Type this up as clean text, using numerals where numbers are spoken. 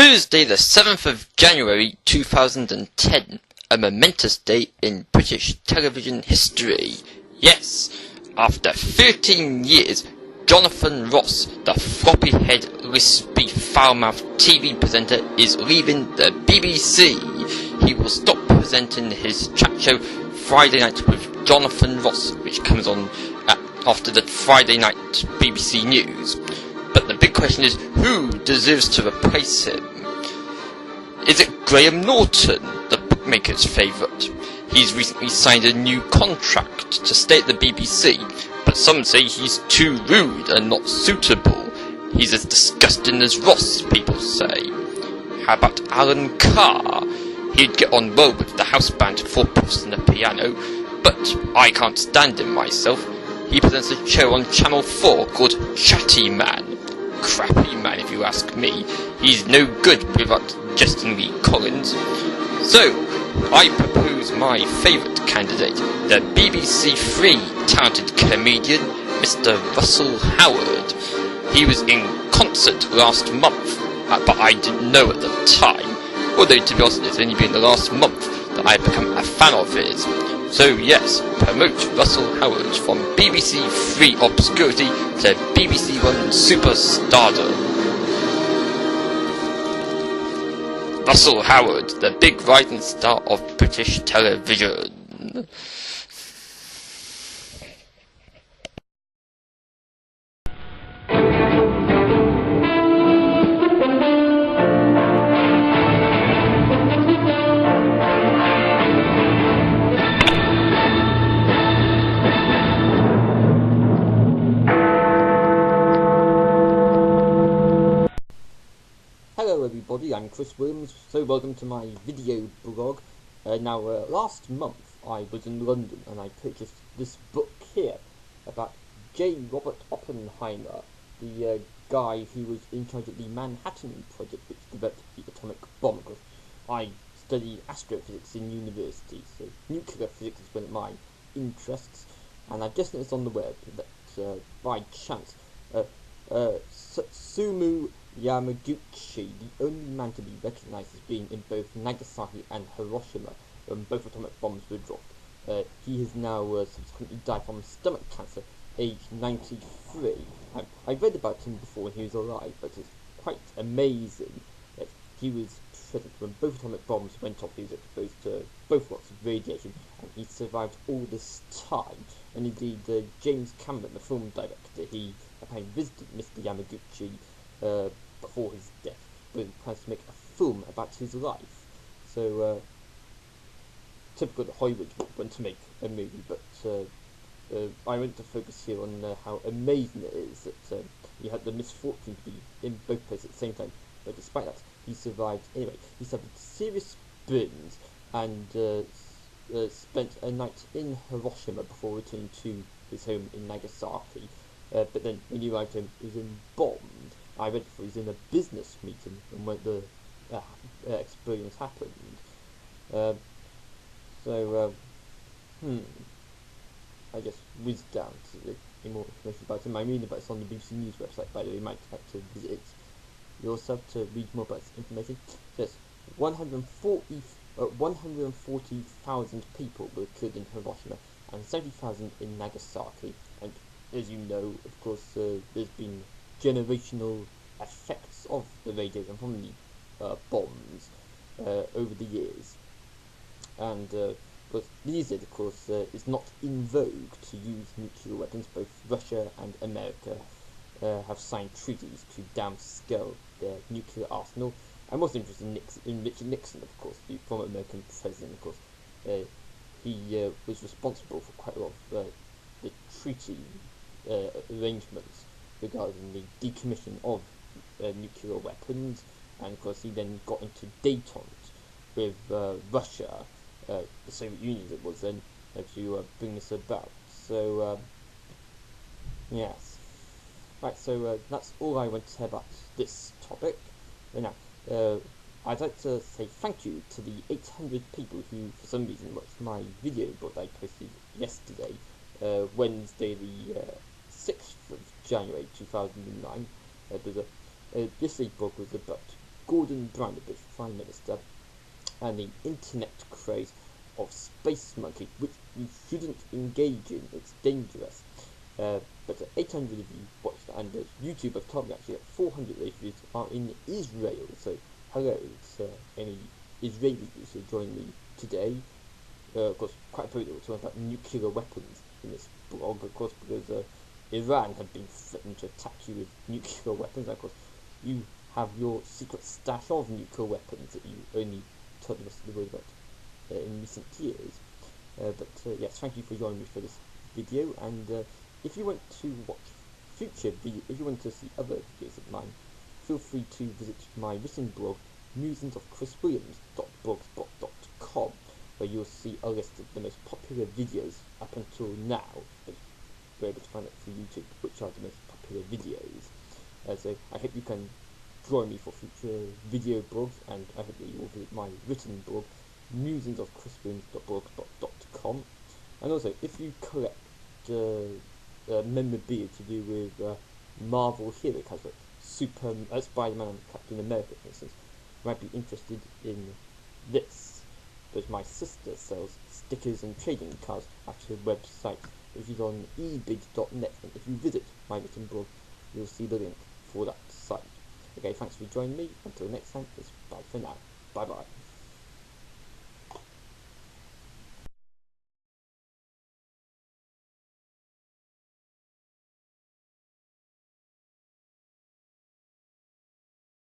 Thursday the 7th of January 2010, a momentous day in British television history. Yes, after 13 years, Jonathan Ross, the floppy-head, lispy, foul-mouthed TV presenter, is leaving the BBC. He will stop presenting his chat show Friday Night with Jonathan Ross, which comes on after the Friday night BBC News. But the big question is, who deserves to replace him? Is it Graham Norton, the bookmaker's favourite? He's recently signed a new contract to stay at the BBC, but some say he's too rude and not suitable. He's as disgusting as Ross, people say. How about Alan Carr? He'd get on well with the house band Four Puffs and a Piano, but I can't stand him myself. He presents a show on Channel 4 called Chatty Man. Crappy man, if you ask me. He's no good without Justin Lee Collins. So, I propose my favourite candidate, the BBC Three talented comedian, Mr. Russell Howard. He was in concert last month, but I didn't know at the time. Although, to be honest, it's only been the last month that I've become a fan of his. So yes, promote Russell Howard from BBC Three obscurity to BBC One superstardom. Russell Howard, the big rising star of British television. Hello everybody, I'm Chris Williams, so welcome to my video blog. Last month I was in London and I purchased this book here about J. Robert Oppenheimer, the guy who was in charge of the Manhattan Project, which developed the atomic bomb. Because I study astrophysics in university, so nuclear physics is one of my interests, and I've just noticed on the web that by chance Tsutomu Yamaguchi, the only man to be recognised as being in both Nagasaki and Hiroshima when both atomic bombs were dropped. He has now subsequently died from stomach cancer, aged 93. I read about him before when he was alive, but it's quite amazing that he was present when both atomic bombs went off. He was exposed to both lots of radiation, and he survived all this time. And indeed, James Cameron, the film director, he apparently visited Mr. Yamaguchi before his death, but he plans to make a film about his life. So, typical that Hollywood would want to make a movie, but I want to focus here on how amazing it is that he had the misfortune to be in both places at the same time, but despite that, he survived anyway. He suffered serious burns and spent a night in Hiroshima before returning to his home in Nagasaki. But then when he arrived home, he was bombed. I read before he was in a business meeting and when the experience happened. I just whizzed down to get more information about him. I'm reading about this on the BBC News website, by the way. You might like to visit it yourself to read more about this information. So yes, 140,000 people were killed in Hiroshima and 70,000 in Nagasaki. And as you know, of course, there's been generational effects of the radiation from the bombs over the years, and these days, of course, it's not in vogue to use nuclear weapons. Both Russia and America have signed treaties to downscale their nuclear arsenal. I'm also interested in Richard Nixon, of course, the former American president. Of course, he was responsible for quite a lot of the treaty arrangements regarding the decommission of nuclear weapons, and of course he then got into détente with Russia, the Soviet Union as it was then, to bring this about. So yes, right. So that's all I want to say about this topic. Now, I'd like to say thank you to the 800 people who, for some reason, watched my video book I posted yesterday, Wednesday the 6th of January 2009. This book was about Gordon Brown, the British Prime Minister, and the internet craze of Space Monkey, which you shouldn't engage in, it's dangerous. But 800 of you watched, and YouTube have told me actually that 400 of those views are in Israel, so hello to any Israelis who join me today. Of course, quite appropriate we're talking about nuclear weapons in this blog, of course, because Iran have been threatened to attack you with nuclear weapons, and of course, you have your secret stash of nuclear weapons that you only told the rest of the world about in recent years. But yes, thank you for joining me for this video, and if you want to watch future videos, if you want to see other videos of mine, feel free to visit my written blog, musingofchriswilliams.blogspot.com, where you'll see a list of the most popular videos up until now. But you're able to find it through YouTube, which are the most popular videos. So I hope you can join me for future video blogs, and I hope that you will visit my written blog, musingofchriswilliams.blogspot.com. And also, if you collect memorabilia to do with Marvel hero cards like Spider-Man and Captain America, for instance, you might be interested in this. Because my sister sells stickers and trading cards at her website, which is on ebid.net, and if you visit my written blog, you'll see the link for that site. Okay, thanks for joining me. Until next time, it's bye for now. Bye bye.